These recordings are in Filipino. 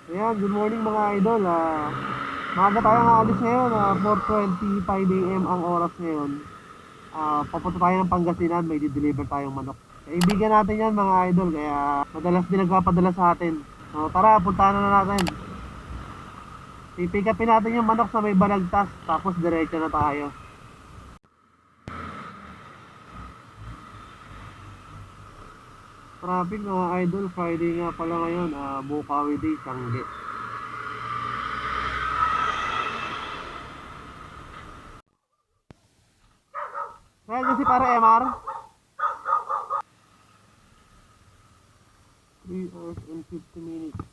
Ayan, good morning mga idol. Maaga tayong aalis ngayon. 4:25 AM ang oras ngayon. Papunta tayo ng Pangasinan, may di-deliver tayong manok. Kaibigan natin yan mga idol, kaya madalas din nagpapadala sa atin. So tara, puntahan na natin. Pipick upin natin yung manok sa may Balagtas, tapos diretso na tayo. Traffic mga idol, Friday nga pala ngayon, Bukawi Day, Sangge. Kaya kasi para MR, 3 hours and 50 minutes.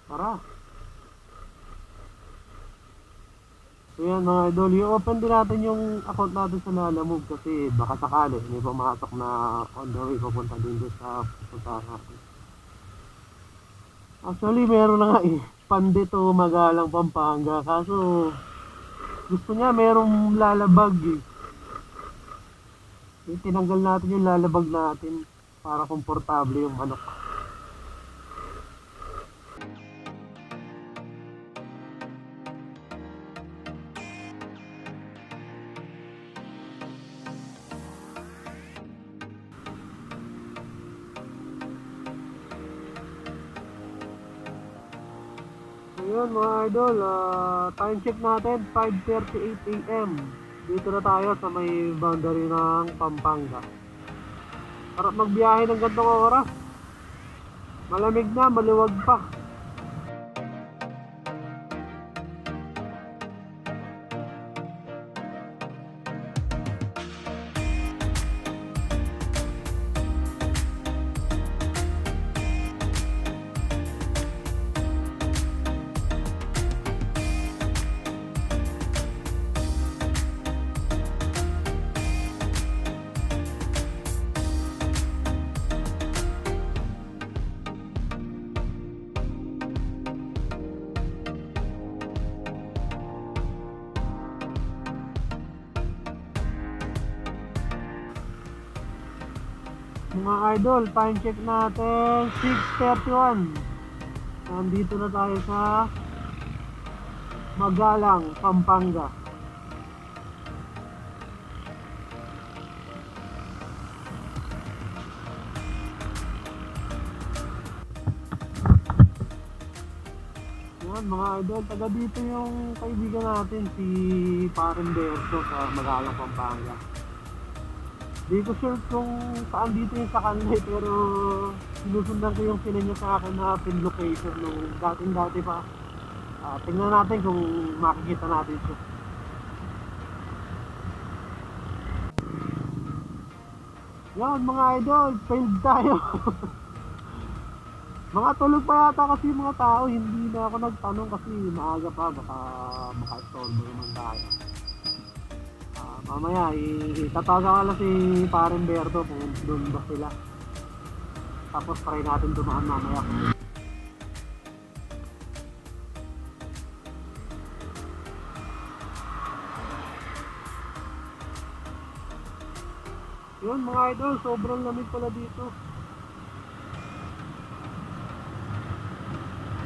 Tara. So yan mga idol, i-open din natin yung account natin sa Lalamove kasi baka sakali may pumasok na on the way papunta din doon sa pupuntahan natin. Actually meron na nga Pandito Magalang Pampanga, kaso gusto niya merong lalabag eh. Tinanggal natin yung lalabag natin para komportable yung manok. Ayun mga idol, time check natin 5:38 AM. Dito na tayo sa may boundary ng Pampanga. Para magbiyahe ng gantong oras. Malamig na, maluwag pa. Mga idol, time check natin 6:31. Nandito na tayo sa Magalang, Pampanga. Yan mga idol, taga dito yung kaibigan natin si Paren Berto sa Magalang, Pampanga. Di ko sure kung saan dito yung sa kanila pero sinusundan ko yung sinenya sa akin na pin location nung dating-dati pa. Tingnan natin kung makikita natin siya. Yan mga idol, failed tayo. Mga tulog pa yata kasi yung mga tao, hindi na ako nagtanong kasi maaga pa, baka maka-storm naman tayo. Mamaya itatawagan ko lang si Paren Berto kung doon ba sila. Tapos try natin dumaan mamaya. Yun mga idol, sobrang lamig pala dito.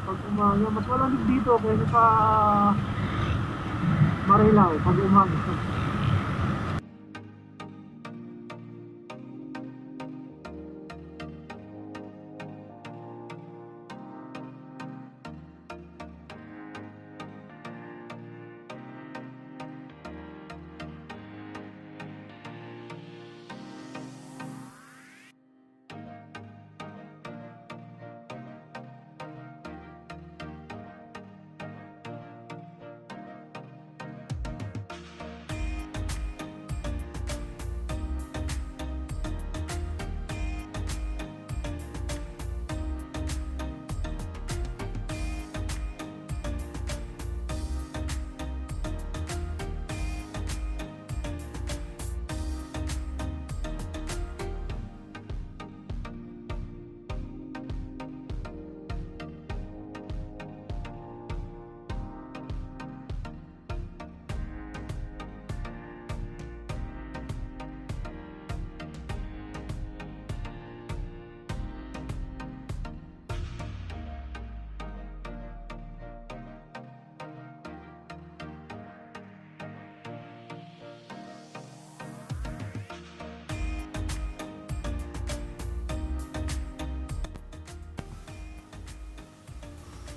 Pag umaga, mas malamig dito kaysa sa Marilao pag umaga.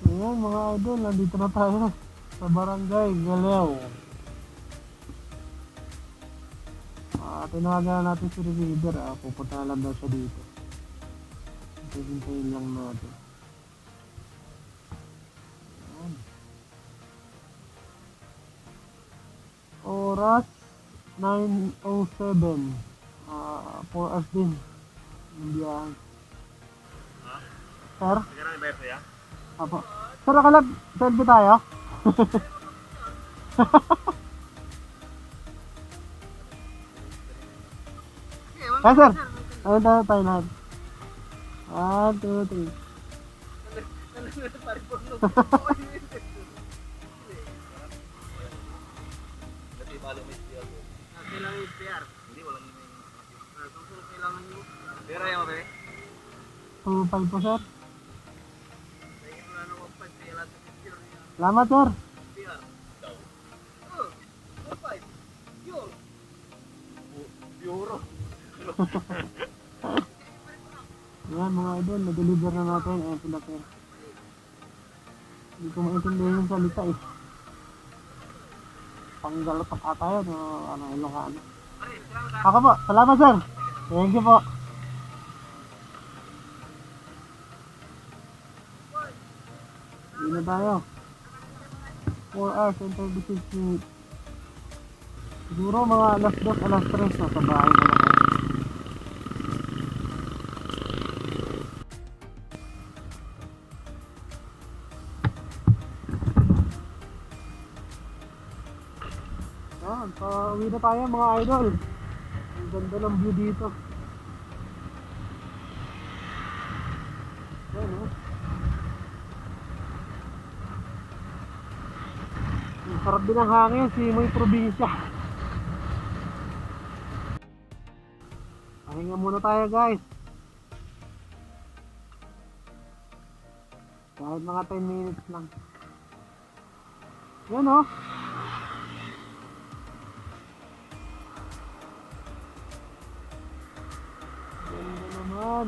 Ayan mga idol, nandito na tayo sa Barangay Galew. Tinawagan natin si Receiver, pupunta na lang daw siya dito. Hintayin lang natin. Ayan. Oras 9:07. 4 hours din yung biyahe. Sir? Sige na, ibayar siya. Apo. Sir, akalag, selfie tayo? Sir. Ayun tayo lahat. 1, 2, 3. Kasi balo may SPR ko. Kailangan yung SPR? Hindi, walang yung kailangan nyo. Pero ayaw ba? 2.5 po, sir. Salamat, sir. Euro. Ayan mga idol, na-deliver na natin. Ayan sila, sir. Hindi ko maintindihan yung salita eh. Panggalatak ata yun o ano, Ilocano. Ako po, salamat sir. Thank you po. Hindi na tayo. 4 hours and 36 minutes. Siguro mga alas 2, alas 3 na sa bahay na lang. Pauwi na tayo mga idol. Ang ganda ng view dito. Ayan o. Ang sarap din ang hangin, Simoy probinsya. Pahinga muna tayo guys. Kahit mga 10 minutes lang. Yan o. Ganda naman.